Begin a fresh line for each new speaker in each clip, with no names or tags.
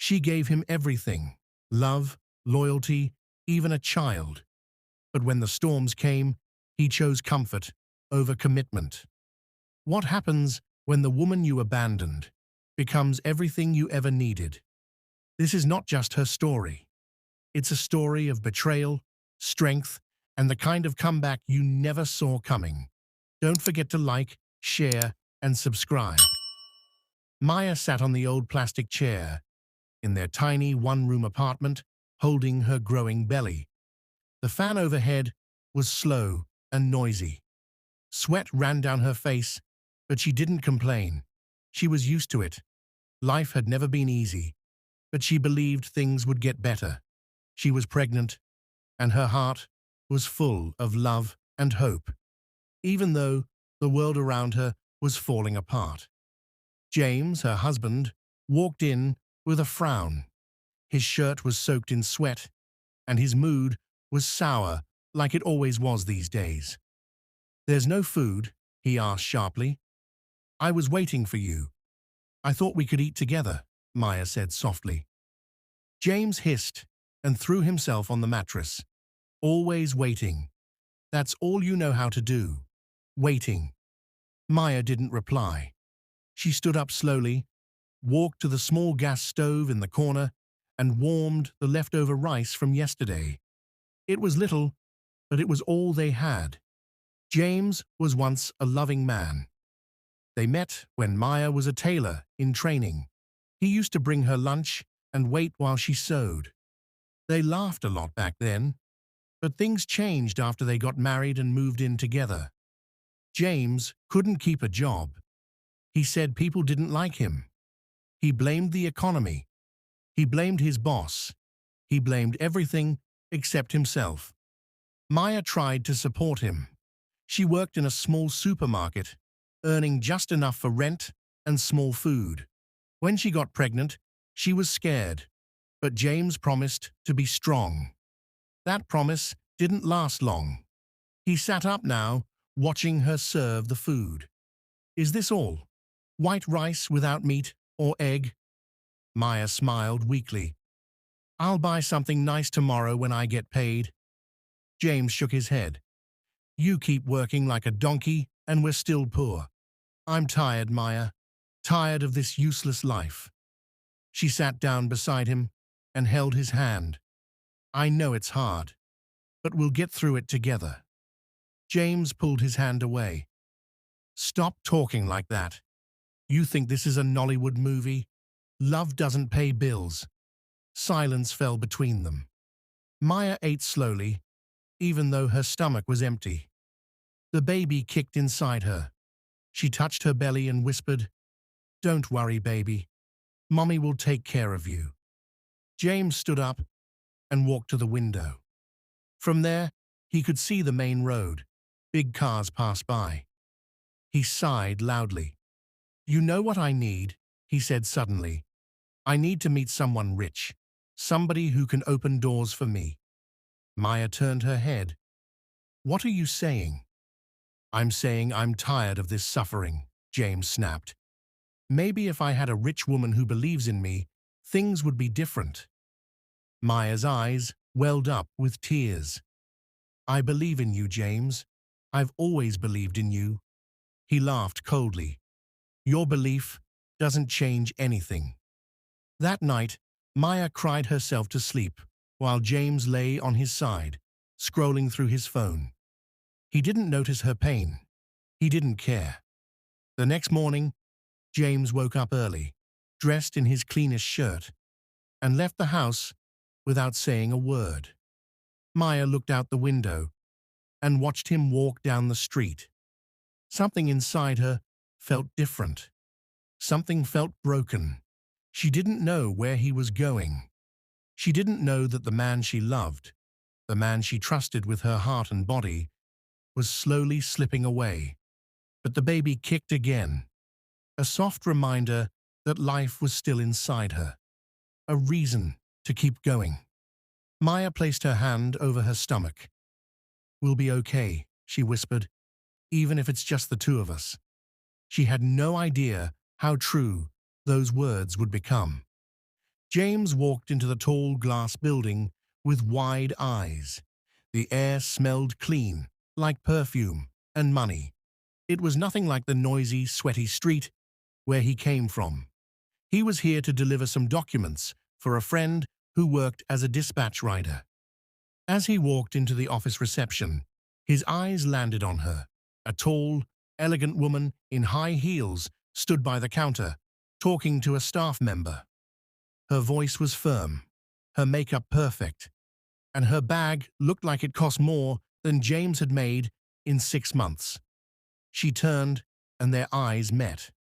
She gave him everything: love, loyalty, even a child. But when the storms came, he chose comfort over commitment. What happens when the woman you abandoned becomes everything you ever needed? This is not just her story. It's a story of betrayal, strength, and the kind of comeback you never saw coming. Don't forget to like, share, and subscribe. Maya sat on the old plastic chair in their tiny one-room apartment, holding her growing belly. The fan overhead was slow and noisy. Sweat ran down her face, but she didn't complain. She was used to it. Life had never been easy, but she believed things would get better. She was pregnant, and her heart was full of love and hope, even though the world around her was falling apart. James, her husband, walked in with a frown. His shirt was soaked in sweat, and his mood was sour like it always was these days. "There's no food?" he asked sharply. "I was waiting for you. I thought we could eat together," Maya said softly. James hissed and threw himself on the mattress. "Always waiting. That's all you know how to do. Waiting." Maya didn't reply. She stood up slowly, walked to the small gas stove in the corner, and warmed the leftover rice from yesterday. It was little, but it was all they had. James was once a loving man. They met when Maya was a tailor in training. He used to bring her lunch and wait while she sewed. They laughed a lot back then, but things changed after they got married and moved in together. James couldn't keep a job. He said people didn't like him. He blamed the economy. He blamed his boss. He blamed everything except himself. Maya tried to support him. She worked in a small supermarket, earning just enough for rent and small food. When she got pregnant, she was scared, but James promised to be strong. That promise didn't last long. He sat up now, watching her serve the food. "Is this all? White rice without meat or egg?" Maya smiled weakly. "I'll buy something nice tomorrow when I get paid." James shook his head. "You keep working like a donkey and we're still poor. I'm tired, Maya. Tired of this useless life." She sat down beside him and held his hand. "I know it's hard, but we'll get through it together." James pulled his hand away. "Stop talking like that. You think this is a Nollywood movie? Love doesn't pay bills." Silence fell between them. Maya ate slowly, even though her stomach was empty. The baby kicked inside her. She touched her belly and whispered, "Don't worry, baby. Mommy will take care of you." James stood up and walked to the window. From there, he could see the main road. Big cars passed by. He sighed loudly. "You know what I need?" he said suddenly. "I need to meet someone rich. Somebody who can open doors for me." Maya turned her head. "What are you saying?" "I'm saying I'm tired of this suffering," James snapped. "Maybe if I had a rich woman who believes in me, things would be different." Maya's eyes welled up with tears. "I believe in you, James. I've always believed in you." He laughed coldly. "Your belief doesn't change anything." That night, Maya cried herself to sleep while James lay on his side, scrolling through his phone. He didn't notice her pain. He didn't care. The next morning, James woke up early, dressed in his cleanest shirt, and left the house without saying a word. Maya looked out the window and watched him walk down the street. Something inside her felt different. Something felt broken. She didn't know where he was going. She didn't know that the man she loved, the man she trusted with her heart and body, was slowly slipping away. But the baby kicked again, a soft reminder that life was still inside her, a reason to keep going. Maya placed her hand over her stomach. "We'll be okay," she whispered, "even if it's just the two of us." She had no idea how true those words would become. James walked into the tall glass building with wide eyes. The air smelled clean, like perfume and money. It was nothing like the noisy, sweaty street where he came from. He was here to deliver some documents for a friend who worked as a dispatch rider. As he walked into the office reception, his eyes landed on her. A tall, elegant woman in high heels stood by the counter, talking to a staff member. Her voice was firm, her makeup perfect, and her bag looked like it cost more than James had made in 6 months. She turned, and their eyes met.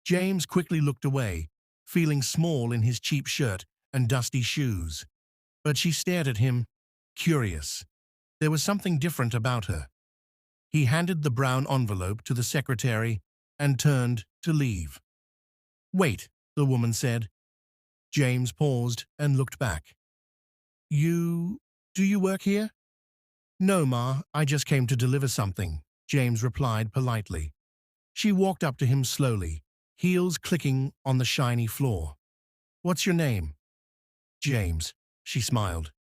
James quickly looked away, feeling small in his cheap shirt and dusty shoes. But she stared at him, curious. There was something different about her. He handed the brown envelope to the secretary and turned to leave. "Wait," the woman said. James paused and looked back. Do you work here?" "No, Ma, I just came to deliver something," James replied politely. She walked up to him slowly, heels clicking on the shiny floor. "What's your name?" "James," she smiled.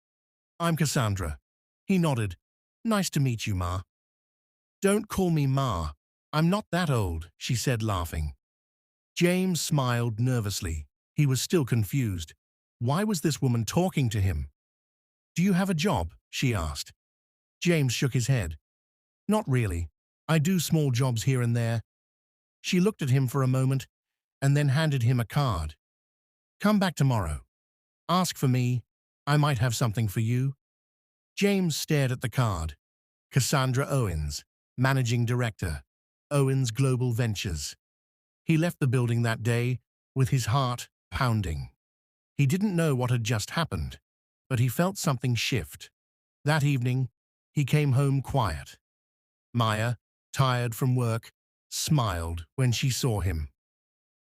"I'm Cassandra." He nodded. "Nice to meet you, Ma." "Don't call me Ma. I'm not that old," she said, laughing. James smiled nervously. He was still confused. Why was this woman talking to him? "Do you have a job?" she asked. James shook his head. "Not really. I do small jobs here and there." She looked at him for a moment and then handed him a card. "Come back tomorrow. Ask for me. I might have something for you." James stared at the card. Cassandra Owens, Managing Director, Owens Global Ventures. He left the building that day with his heart pounding. He didn't know what had just happened, but he felt something shift. That evening, he came home quiet. Maya, tired from work, smiled when she saw him.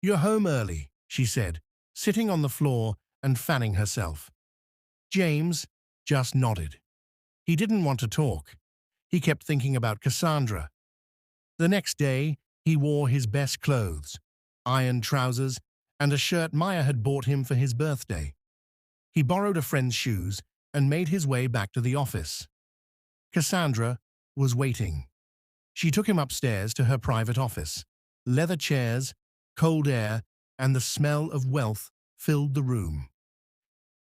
"You're home early," she said, sitting on the floor and fanning herself. James just nodded. He didn't want to talk. He kept thinking about Cassandra. The next day, he wore his best clothes, ironed trousers, and a shirt Maya had bought him for his birthday. He borrowed a friend's shoes and made his way back to the office. Cassandra was waiting. She took him upstairs to her private office. Leather chairs, cold air, and the smell of wealth filled the room.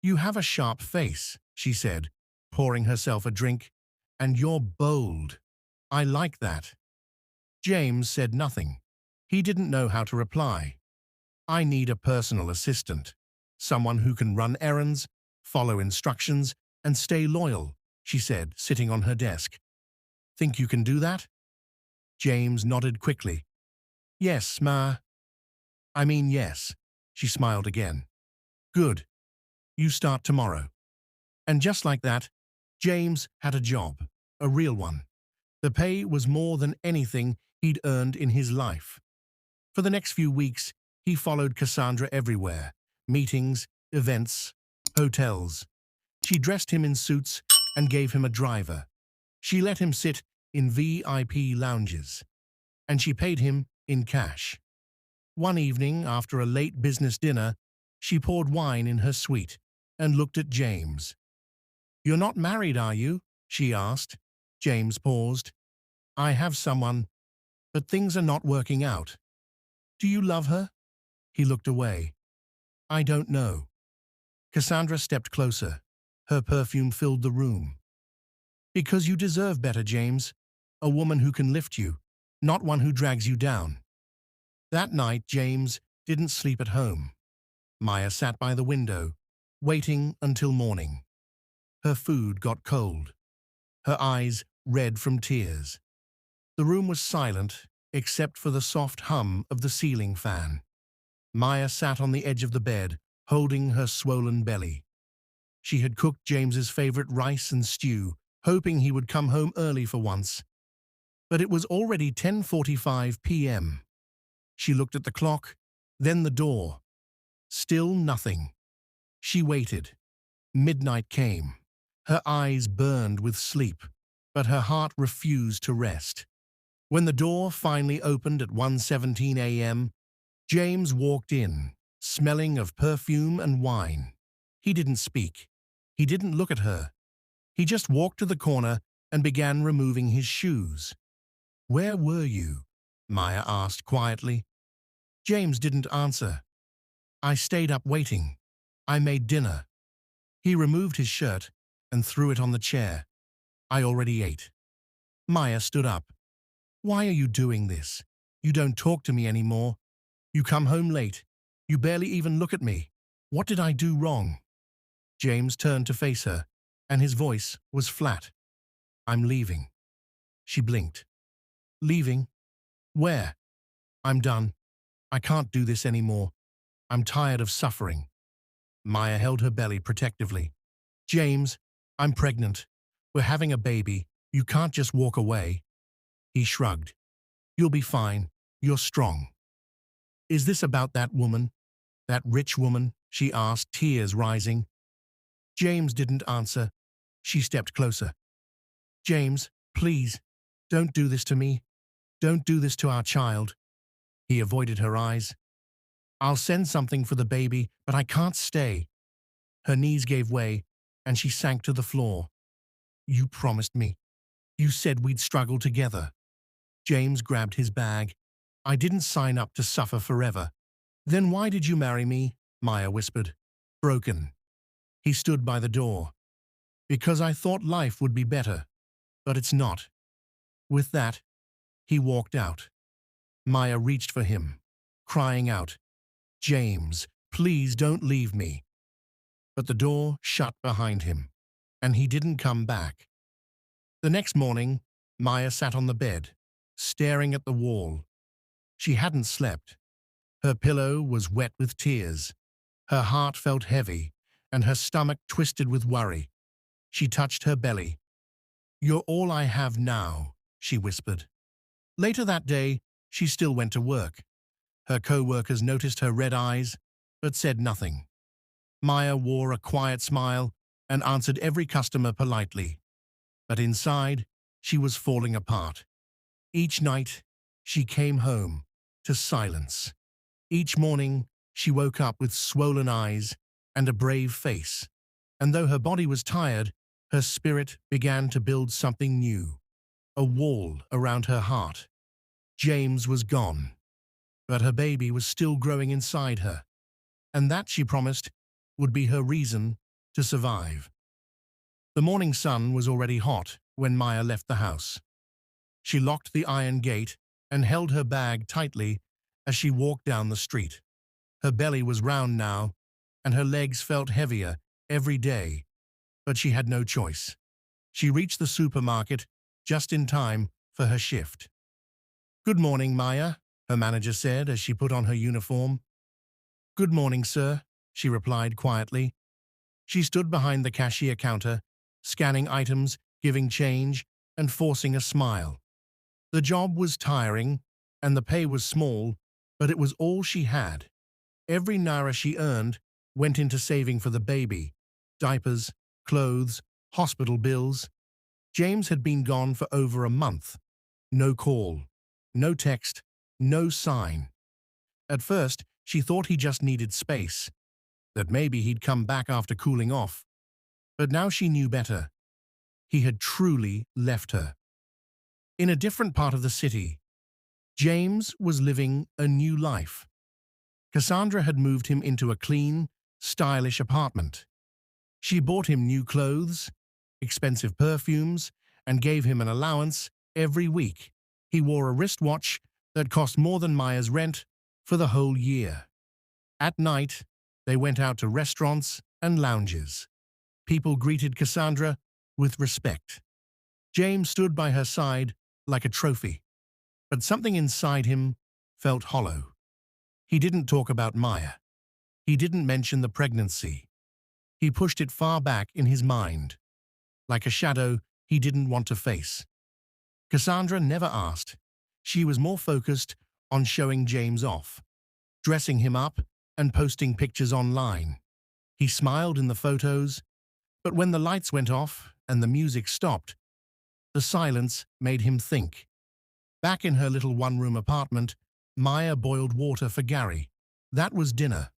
"You have a sharp face," she said, pouring herself a drink, "and you're bold. I like that." James said nothing. He didn't know how to reply. "I need a personal assistant, someone who can run errands, follow instructions, and stay loyal," she said, sitting on her desk. "Think you can do that?" James nodded quickly. "Yes, Ma. Yes." She smiled again. "Good. You start tomorrow." And just like that, James had a job, a real one. The pay was more than anything he'd earned in his life. For the next few weeks, he followed Cassandra everywhere, meetings, events, hotels. She dressed him in suits and gave him a driver. She let him sit in VIP lounges, and she paid him in cash. One evening, after a late business dinner, she poured wine in her suite and looked at James. "You're not married, are you?" she asked. James paused. "I have someone, but things are not working out." "Do you love her?" He looked away. "I don't know." Cassandra stepped closer. Her perfume filled the room. "Because you deserve better, James. A woman who can lift you, not one who drags you down." That night, James didn't sleep at home. Maya sat by the window, waiting until morning. Her food got cold. Her eyes red from tears. The room was silent, except for the soft hum of the ceiling fan. Maya sat on the edge of the bed, holding her swollen belly. She had cooked James's favorite rice and stew, hoping he would come home early for once. But it was already 10:45 p.m. She looked at the clock, then the door. Still nothing. She waited. Midnight came. Her eyes burned with sleep, but her heart refused to rest. When the door finally opened at 1:17 a.m., James walked in, smelling of perfume and wine. He didn't speak. He didn't look at her. He just walked to the corner and began removing his shoes. "Where were you?" Maya asked quietly. James didn't answer. "I stayed up waiting. I made dinner." He removed his shirt and threw it on the chair. "I already ate." Maya stood up. "Why are you doing this? You don't talk to me anymore. You come home late. You barely even look at me. What did I do wrong?" James turned to face her, and his voice was flat. "I'm leaving." She blinked. "Leaving? Where?" "I'm done. I can't do this anymore. I'm tired of suffering." Maya held her belly protectively. "James, I'm pregnant. We're having a baby. You can't just walk away." He shrugged. "You'll be fine. You're strong." "Is this about that woman? That rich woman?" she asked, tears rising. James didn't answer. She stepped closer. "James, please, don't do this to me. Don't do this to our child." He avoided her eyes. "I'll send something for the baby, but I can't stay." Her knees gave way, and she sank to the floor. "You promised me. You said we'd struggle together." James grabbed his bag. "I didn't sign up to suffer forever." "Then why did you marry me?" Maya whispered. "Broken." He stood by the door. "Because I thought life would be better. But it's not." With that, he walked out. Maya reached for him, crying out, "James, please don't leave me." But the door shut behind him, and he didn't come back. The next morning, Maya sat on the bed, staring at the wall. She hadn't slept. Her pillow was wet with tears. Her heart felt heavy, and her stomach twisted with worry. She touched her belly. "You're all I have now," she whispered. Later that day, she still went to work. Her co-workers noticed her red eyes, but said nothing. Maya wore a quiet smile and answered every customer politely. But inside, she was falling apart. Each night, she came home to silence. Each morning, she woke up with swollen eyes and a brave face. And though her body was tired, her spirit began to build something new, a wall around her heart. James was gone, but her baby was still growing inside her, and that, she promised, would be her reason to survive. The morning sun was already hot when Maya left the house. She locked the iron gate and held her bag tightly as she walked down the street. Her belly was round now, and her legs felt heavier every day, but she had no choice. She reached the supermarket just in time for her shift. "Good morning, Maya," her manager said as she put on her uniform. "Good morning, sir," she replied quietly. She stood behind the cashier counter, scanning items, giving change, and forcing a smile. The job was tiring, and the pay was small, but it was all she had. Every naira she earned went into saving for the baby, diapers, clothes, hospital bills. James had been gone for over a month. No call, no text, no sign. At first, she thought he just needed space, that maybe he'd come back after cooling off. But now she knew better. He had truly left her. In a different part of the city, James was living a new life. Cassandra had moved him into a clean, stylish apartment. She bought him new clothes, expensive perfumes, and gave him an allowance every week. He wore a wristwatch that cost more than Maya's rent for the whole year. At night, they went out to restaurants and lounges. People greeted Cassandra with respect. James stood by her side like a trophy, but something inside him felt hollow. He didn't talk about Maya. He didn't mention the pregnancy. He pushed it far back in his mind, like a shadow he didn't want to face. Cassandra never asked. She was more focused on showing James off, dressing him up and posting pictures online. He smiled in the photos, but when the lights went off and the music stopped, the silence made him think. Back in her little one-room apartment, Maya boiled water for Gary. That was dinner.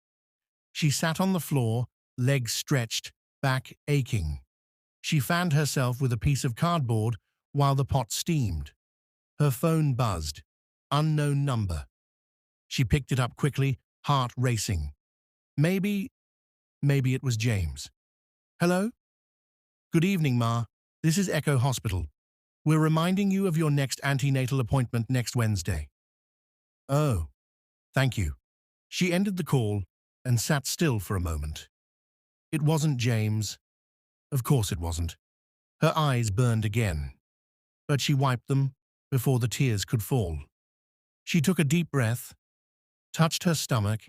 She sat on the floor legs stretched, back aching. She fanned herself with a piece of cardboard while the pot steamed. Her phone buzzed. Unknown number. She picked it up quickly, heart racing. Maybe it was James. Hello? Good evening, Ma. This is Echo Hospital. We're reminding you of your next antenatal appointment next Wednesday. Oh, thank you. She ended the call and sat still for a moment. It wasn't James. Of course it wasn't. Her eyes burned again, but she wiped them before the tears could fall. She took a deep breath, touched her stomach,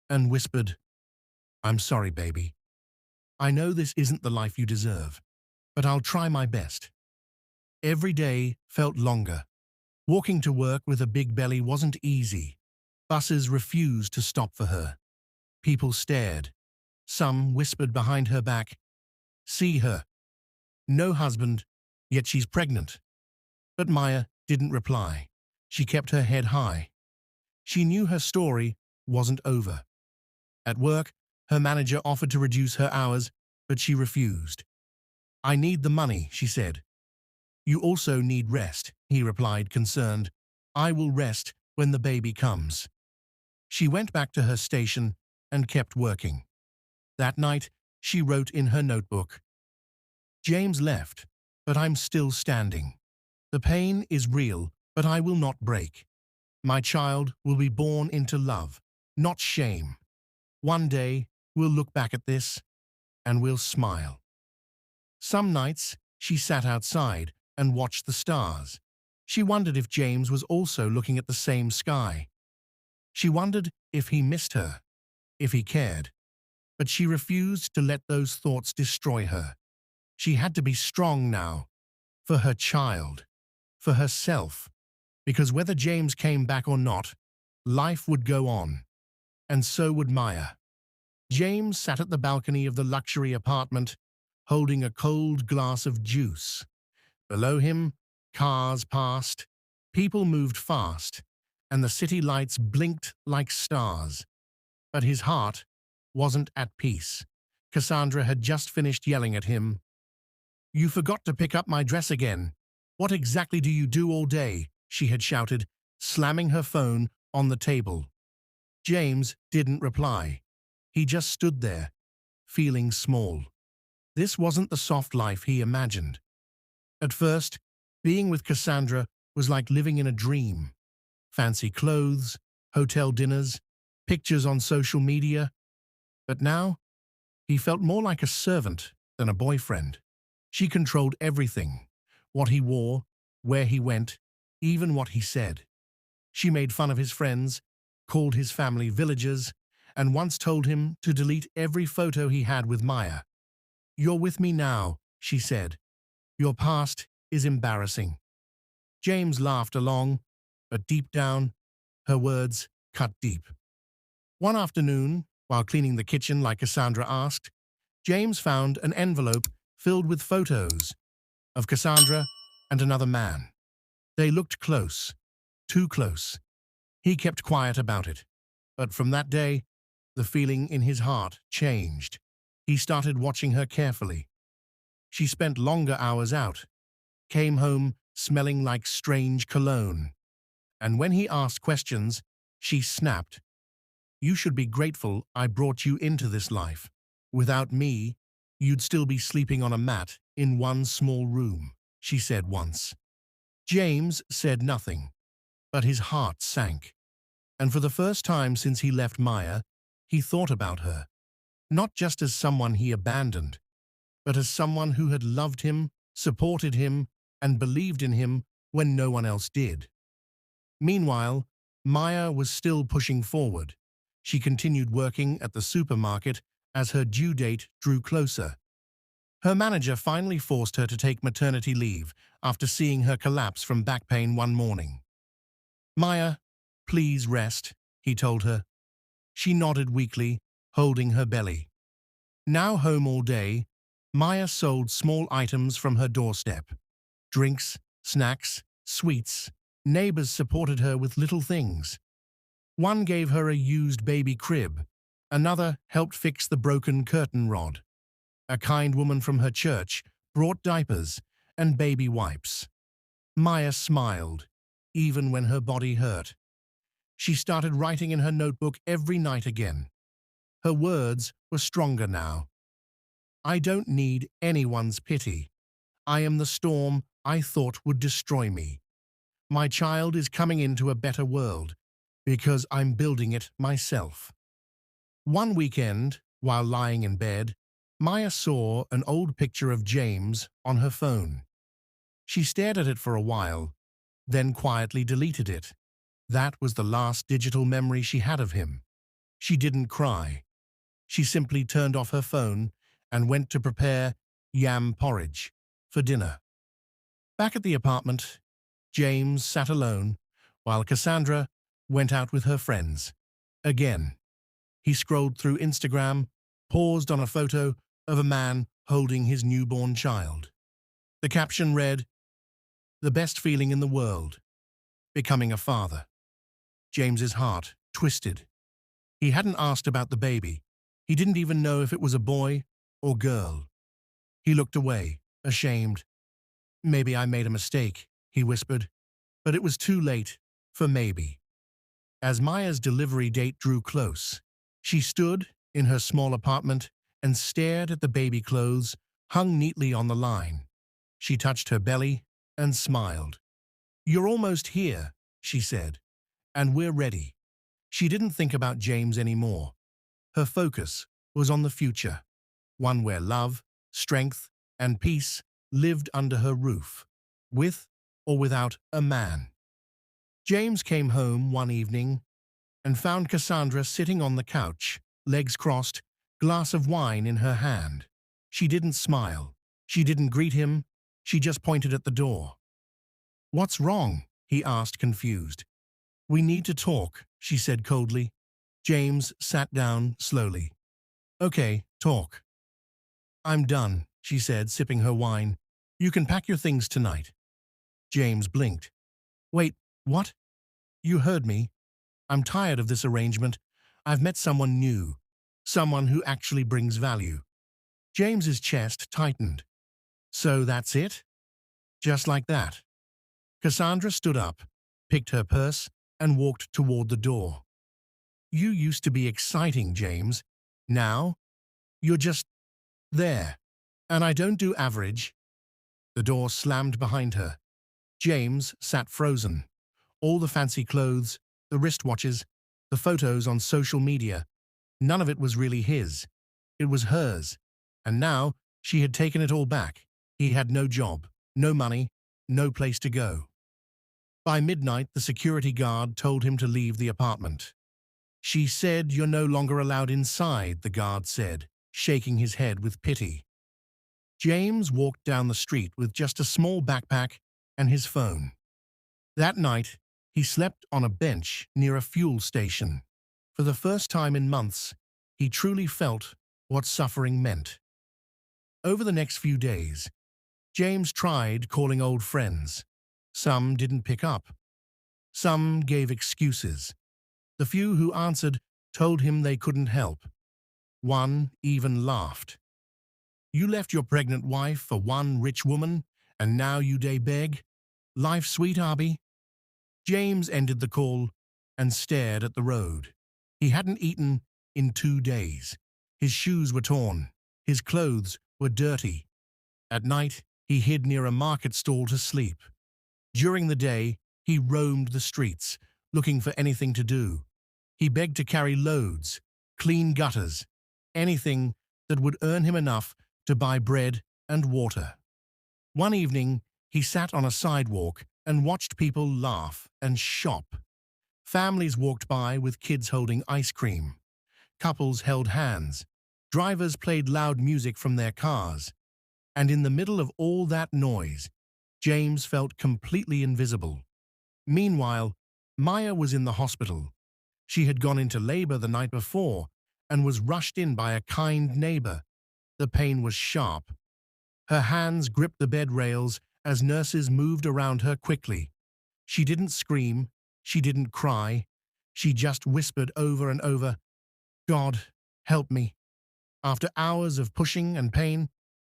and whispered, "I'm sorry, baby. I know this isn't the life you deserve, but I'll try my best." Every day felt longer. Walking to work with a big belly wasn't easy. Buses refused to stop for her. People stared. Some whispered behind her back, "See her. No husband, yet she's pregnant." But Maya didn't reply. She kept her head high. She knew her story wasn't over. At work, her manager offered to reduce her hours, but she refused. "I need the money," she said. "You also need rest," he replied, concerned. "I will rest when the baby comes." She went back to her station and kept working. That night, she wrote in her notebook, "James left, but I'm still standing. The pain is real, but I will not break. My child will be born into love, not shame. One day, we'll look back at this, and we'll smile." Some nights, she sat outside and watched the stars. She wondered if James was also looking at the same sky. She wondered if he missed her, if he cared. But she refused to let those thoughts destroy her. She had to be strong now, for her child, for herself, because whether James came back or not, life would go on, and so would Maya. James sat at the balcony of the luxury apartment, holding a cold glass of juice. Below him, cars passed, people moved fast, and the city lights blinked like stars. But his heart wasn't at peace. Cassandra had just finished yelling at him. "You forgot to pick up my dress again. What exactly do you do all day?" she had shouted, slamming her phone on the table. James didn't reply. He just stood there, feeling small. This wasn't the soft life he imagined. At first, being with Cassandra was like living in a dream. Fancy clothes, hotel dinners, pictures on social media. But now, he felt more like a servant than a boyfriend. She controlled everything, what he wore, where he went, even what he said. She made fun of his friends, called his family villagers, and once told him to delete every photo he had with Maya. "You're with me now," she said. "Your past is embarrassing." James laughed along, but deep down, her words cut deep. One afternoon, while cleaning the kitchen like Cassandra asked, James found an envelope filled with photos of Cassandra and another man. They looked close, too close. He kept quiet about it. But from that day, the feeling in his heart changed. He started watching her carefully. She spent longer hours out, came home smelling like strange cologne. And when he asked questions, she snapped. "You should be grateful I brought you into this life. Without me, you'd still be sleeping on a mat in one small room," she said once. James said nothing, but his heart sank. And for the first time since he left Maya, he thought about her, not just as someone he abandoned, but as someone who had loved him, supported him, and believed in him when no one else did. Meanwhile, Maya was still pushing forward. She continued working at the supermarket as her due date drew closer. Her manager finally forced her to take maternity leave after seeing her collapse from back pain one morning. "Maya, please rest," he told her. She nodded weakly, holding her belly. Now home all day, Maya sold small items from her doorstep. Drinks, snacks, sweets. Neighbors supported her with little things. One gave her a used baby crib, Another helped fix the broken curtain rod. A kind woman from her church brought diapers and baby wipes. Maya smiled, even when her body hurt. She started writing in her notebook every night again. Her words were stronger now. I don't need anyone's pity. I am the storm I thought would destroy me. My child is coming into a better world because I'm building it myself. One weekend, while lying in bed, Maya saw an old picture of James on her phone. She stared at it for a while, then quietly deleted it. That was the last digital memory she had of him. She didn't cry. She simply turned off her phone and went to prepare yam porridge for dinner. Back at the apartment, James sat alone while Cassandra went out with her friends. Again, he scrolled through Instagram, paused on a photo of a man holding his newborn child. The caption read, "The best feeling in the world, becoming a father." James's heart twisted. He hadn't asked about the baby. He didn't even know if it was a boy or girl. He looked away, ashamed. "Maybe I made a mistake," he whispered, but it was too late for maybe. As Maya's delivery date drew close, she stood in her small apartment and stared at the baby clothes hung neatly on the line. She touched her belly and smiled. "You're almost here," she said, "and we're ready." She didn't think about James anymore. Her focus was on the future, one where love, strength, and peace lived under her roof, with or without a man. James came home one evening and found Cassandra sitting on the couch, legs crossed, glass of wine in her hand. She didn't smile. She didn't greet him. She just pointed at the door. "What's wrong?" he asked, confused. "We need to talk," she said coldly. James sat down slowly. "Okay, talk." "I'm done," she said, sipping her wine. "You can pack your things tonight." James blinked. "Wait, what?" "You heard me. I'm tired of this arrangement. I've met someone new, someone who actually brings value." James's chest tightened. "So that's it?" Just like that. Cassandra stood up, picked her purse, and walked toward the door. "You used to be exciting, James. Now, you're just there. And I don't do average." The door slammed behind her. James sat frozen. All the fancy clothes, the wristwatches, the photos on social media, none of it was really his. It was hers. And now she had taken it all back. He had no job, no money, no place to go. By midnight, the security guard told him to leave the apartment. "She said you're no longer allowed inside," the guard said, shaking his head with pity. James walked down the street with just a small backpack and his phone. That night, he slept on a bench near a fuel station. For the first time in months, he truly felt what suffering meant. Over the next few days, James tried calling old friends. Some didn't pick up. Some gave excuses. The few who answered told him they couldn't help. One even laughed. "You left your pregnant wife for one rich woman, and now you day beg? Life sweet, Abby?" James ended the call and stared at the road. He hadn't eaten in 2 days. His shoes were torn. His clothes were dirty. At night, he hid near a market stall to sleep. During the day, he roamed the streets, looking for anything to do. He begged to carry loads, clean gutters, anything that would earn him enough to buy bread and water. One evening, he sat on a sidewalk and watched people laugh and shop. Families walked by with kids holding ice cream. Couples held hands. Drivers played loud music from their cars. And in the middle of all that noise, James felt completely invisible. Meanwhile, Maya was in the hospital. She had gone into labor the night before and was rushed in by a kind neighbor. The pain was sharp. Her hands gripped the bed rails as nurses moved around her quickly. She didn't scream. She didn't cry. She just whispered over and over, "God, Help me. After hours of pushing and pain,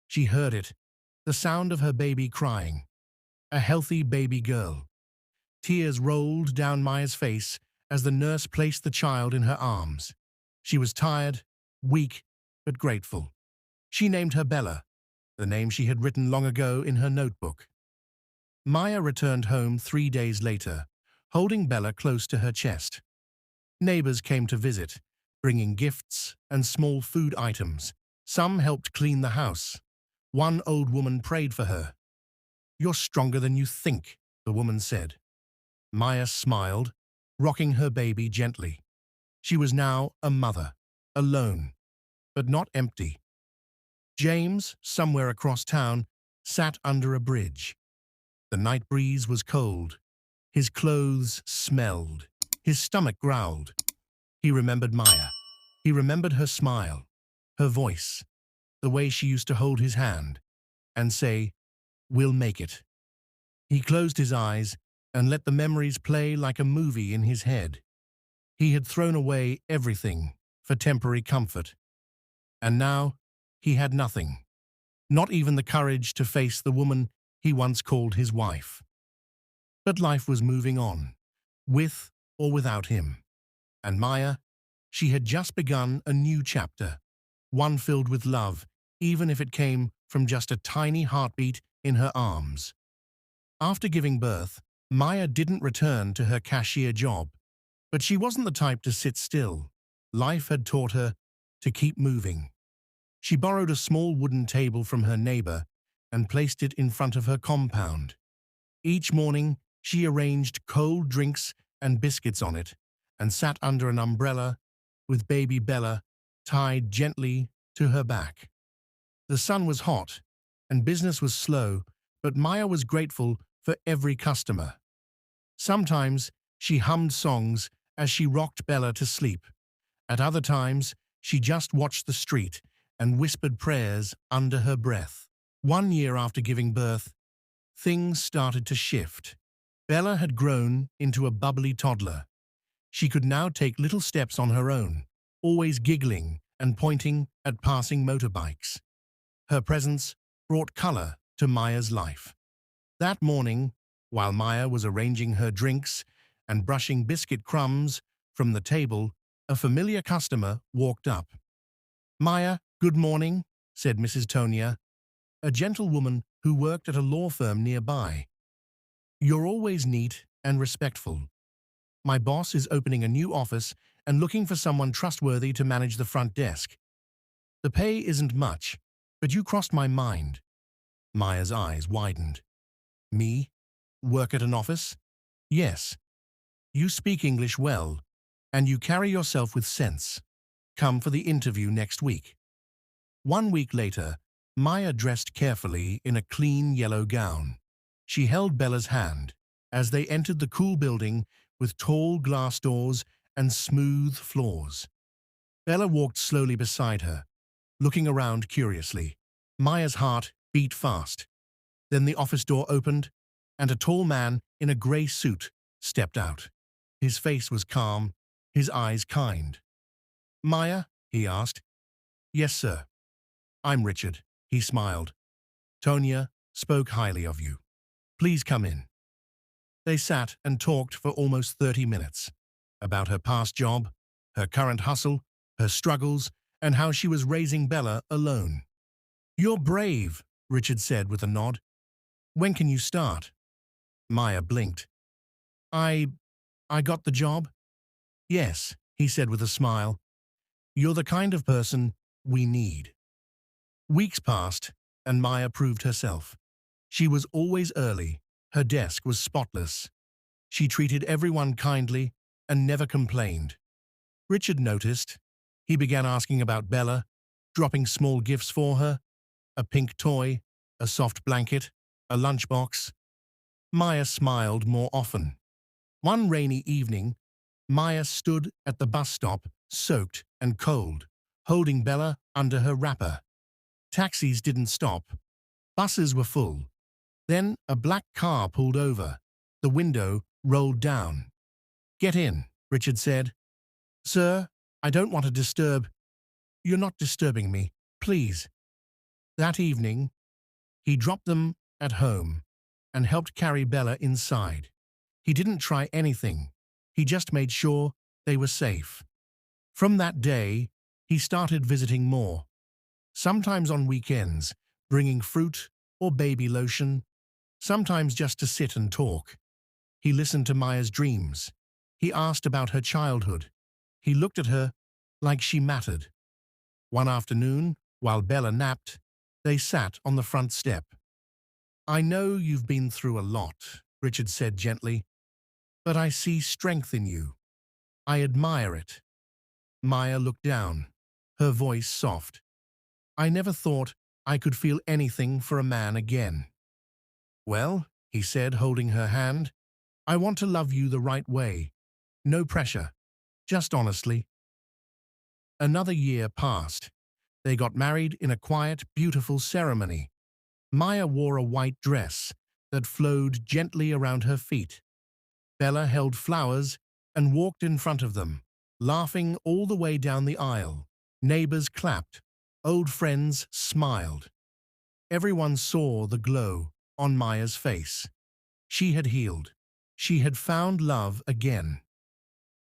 she heard it, the sound of her baby crying. A healthy baby girl. Tears rolled down Maya's face as the nurse placed the child in her arms. She was tired, weak, but grateful. She named her Bella, the name she had written long ago in her notebook. Maya returned home 3 days later, holding Bella close to her chest. Neighbors came to visit, bringing gifts and small food items. Some helped clean the house. One old woman prayed for her. "You're stronger than you think," the woman said. Maya smiled, rocking her baby gently. She was now a mother, alone, but not empty. James, somewhere across town, sat under a bridge. The night breeze was cold. His clothes smelled. His stomach growled. He remembered Maya. He remembered her smile, her voice, the way she used to hold his hand and say, "We'll make it." He closed his eyes and let the memories play like a movie in his head. He had thrown away everything for temporary comfort. And now he had nothing, not even the courage to face the woman he once called his wife. But life was moving on, with or without him. And Maya, she had just begun a new chapter, one filled with love, even if it came from just a tiny heartbeat in her arms. After giving birth, Maya didn't return to her cashier job, but she wasn't the type to sit still. Life had taught her to keep moving. She borrowed a small wooden table from her neighbor and placed it in front of her compound. Each morning, she arranged cold drinks and biscuits on it and sat under an umbrella with baby Bella tied gently to her back. The sun was hot and business was slow, but Maya was grateful for every customer. Sometimes she hummed songs as she rocked Bella to sleep. At other times, she just watched the street and whispered prayers under her breath. 1 year after giving birth, things started to shift. Bella had grown into a bubbly toddler. She could now take little steps on her own, always giggling and pointing at passing motorbikes. Her presence brought color to Maya's life. That morning, while Maya was arranging her drinks and brushing biscuit crumbs from the table, a familiar customer walked up. "Maya, good morning," said Mrs. Tonia, a gentlewoman who worked at a law firm nearby. "You're always neat and respectful. My boss is opening a new office and looking for someone trustworthy to manage the front desk. The pay isn't much, but you crossed my mind." Maya's eyes widened. "Me? Work at an office? Yes. You speak English well, and you carry yourself with sense. Come for the interview next week." 1 week later, Maya dressed carefully in a clean yellow gown. She held Bella's hand as they entered the cool building with tall glass doors and smooth floors. Bella walked slowly beside her, looking around curiously. Maya's heart beat fast. Then the office door opened, and a tall man in a grey suit stepped out. His face was calm, his eyes kind. "Maya?" he asked. "Yes, sir." "I'm Richard," he smiled. "Tonia spoke highly of you. Please come in." They sat and talked for almost 30 minutes, about her past job, her current hustle, her struggles, and how she was raising Bella alone. "You're brave," Richard said with a nod. "When can you start?" Maya blinked. I got the job?" "Yes," he said with a smile. "You're the kind of person we need." Weeks passed, and Maya proved herself. She was always early. Her desk was spotless. She treated everyone kindly and never complained. Richard noticed. He began asking about Bella, dropping small gifts for her, a pink toy, a soft blanket, a lunchbox. Maya smiled more often. One rainy evening, Maya stood at the bus stop, soaked and cold, holding Bella under her wrapper. Taxis didn't stop. Buses were full. Then a black car pulled over. The window rolled down. "Get in," Richard said. "Sir, I don't want to disturb." You're not disturbing me, please." That evening, he dropped them at home and helped carry Bella inside. He didn't try anything. He just made sure they were safe. From that day, he started visiting more, sometimes on weekends, bringing fruit or baby lotion, sometimes just to sit and talk. He listened to Maya's dreams. He asked about her childhood. He looked at her like she mattered. One afternoon, while Bella napped, they sat on the front step. "I know you've been through a lot," Richard said gently, "but I see strength in you. I admire it." Maya looked down, her voice soft. "I never thought I could feel anything for a man again." "Well," he said, holding her hand, "I want to love you the right way. No pressure, just honestly." Another year passed. They got married in a quiet, beautiful ceremony. Maya wore a white dress that flowed gently around her feet. Bella held flowers and walked in front of them, laughing all the way down the aisle. Neighbors clapped. Old friends smiled. Everyone saw the glow on Maya's face. She had healed. She had found love again.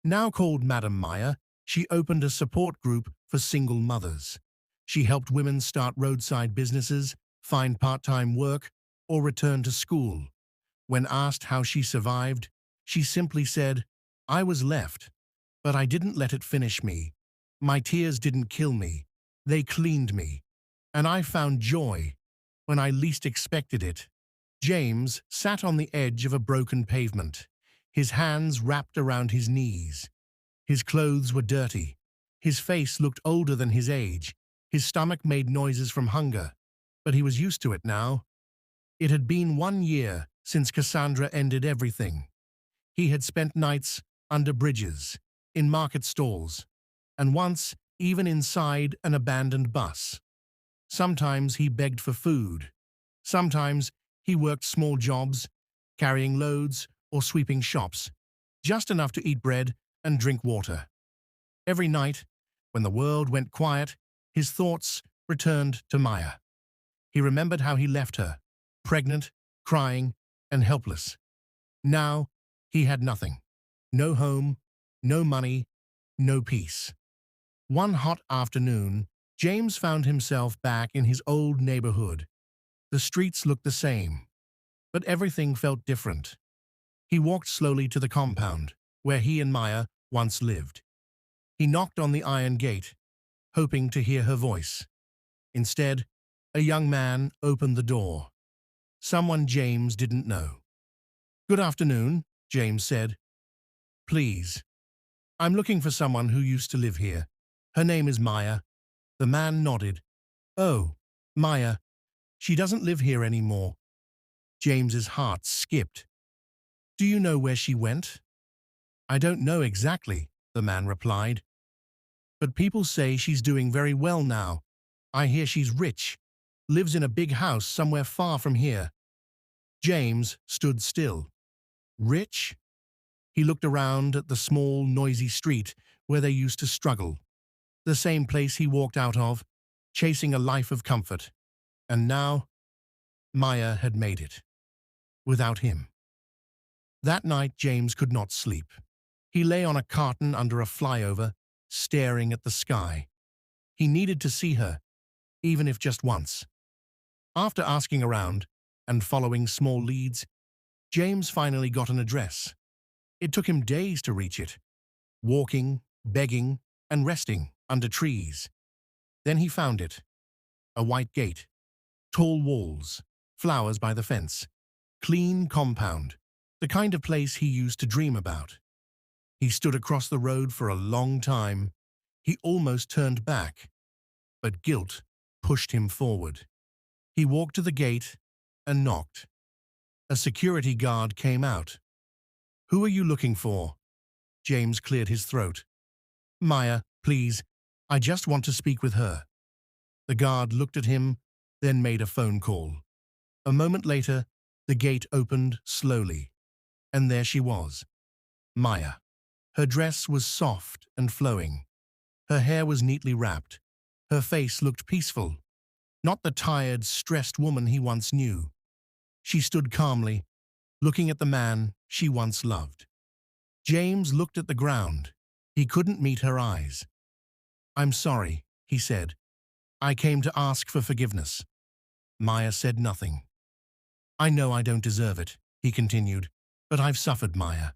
Now called Madam Maya, she opened a support group for single mothers. She helped women start roadside businesses, find part-time work, or return to school. When asked how she survived, she simply said, "I was left, but I didn't let it finish me. My tears didn't kill me. They cleaned me. And I found joy when I least expected it." James sat on the edge of a broken pavement, his hands wrapped around his knees. His clothes were dirty. His face looked older than his age. His stomach made noises from hunger, but he was used to it now. It had been 1 year since Cassandra ended everything. He had spent nights under bridges, in market stalls, and once even inside an abandoned bus. Sometimes he begged for food. Sometimes he worked small jobs, carrying loads or sweeping shops, just enough to eat bread and drink water. Every night, when the world went quiet, his thoughts returned to Maya. He remembered how he left her, pregnant, crying, and helpless. Now, he had nothing. No home, no money, no peace. One hot afternoon, James found himself back in his old neighborhood. The streets looked the same, but everything felt different. He walked slowly to the compound, where he and Maya once lived. He knocked on the iron gate, hoping to hear her voice. Instead, a young man opened the door. Someone James didn't know. "Good afternoon," James said. "Please, I'm looking for someone who used to live here. Her name is Maya." The man nodded. "Oh, Maya. She doesn't live here anymore." James's heart skipped. "Do you know where she went?" "I don't know exactly," the man replied. "But people say she's doing very well now. I hear she's rich, lives in a big house somewhere far from here." James stood still. Rich? He looked around at the small, noisy street where they used to struggle. The same place he walked out of, chasing a life of comfort. And now, Maya had made it. Without him. That night, James could not sleep. He lay on a carton under a flyover, staring at the sky. He needed to see her, even if just once. After asking around and following small leads, James finally got an address. It took him days to reach it, walking, begging, and resting under trees. Then he found it. A white gate, tall walls, flowers by the fence, clean compound, the kind of place he used to dream about. He stood across the road for a long time. He almost turned back, but guilt pushed him forward. He walked to the gate and knocked. A security guard came out. "Who are you looking for?" James cleared his throat. "Maya, please. I just want to speak with her." The guard looked at him, then made a phone call. A moment later, the gate opened slowly, and there she was, Maya. Her dress was soft and flowing. Her hair was neatly wrapped, Her face looked peaceful, not the tired, stressed woman he once knew. She stood calmly, looking at the man she once loved. James looked at the ground. He couldn't meet her eyes. "I'm sorry," he said. "I came to ask for forgiveness." Maya said nothing. "I know I don't deserve it," he continued, "but I've suffered, Maya.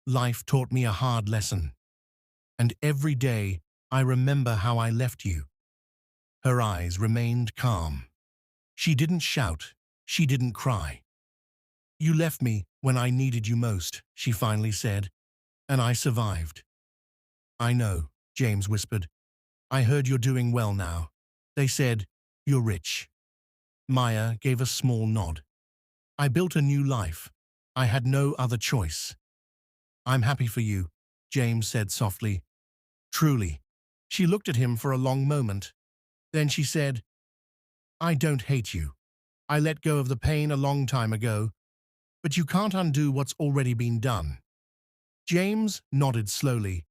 Life taught me a hard lesson. And every day I remember how I left you." Her eyes remained calm. She didn't shout. She didn't cry. "You left me when I needed you most," she finally said, "and I survived." "I know," James whispered. "I heard you're doing well now. They said you're rich." Maya gave a small nod. "I built a new life. I had no other choice." "I'm happy for you," James said softly. "Truly." She looked at him for a long moment. Then she said, "I don't hate you. I let go of the pain a long time ago, but you can't undo what's already been done." James nodded slowly.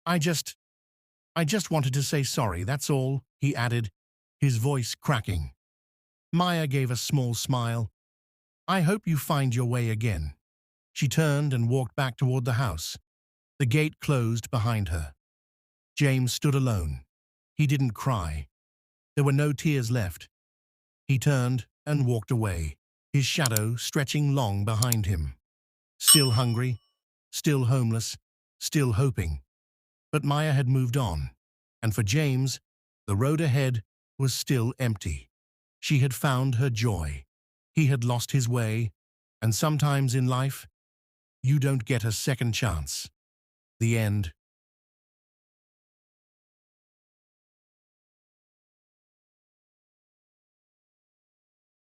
I just wanted to say sorry, that's all," he added, his voice cracking. Maya gave a small smile. "I hope you find your way again." She turned and walked back toward the house. The gate closed behind her. James stood alone. He didn't cry. There were no tears left. He turned and walked away, his shadow stretching long behind him. Still hungry, still homeless, still hoping. But Maya had moved on, and for James, the road ahead was still empty. She had found her joy. He had lost his way, and sometimes in life, you don't get a second chance. The end.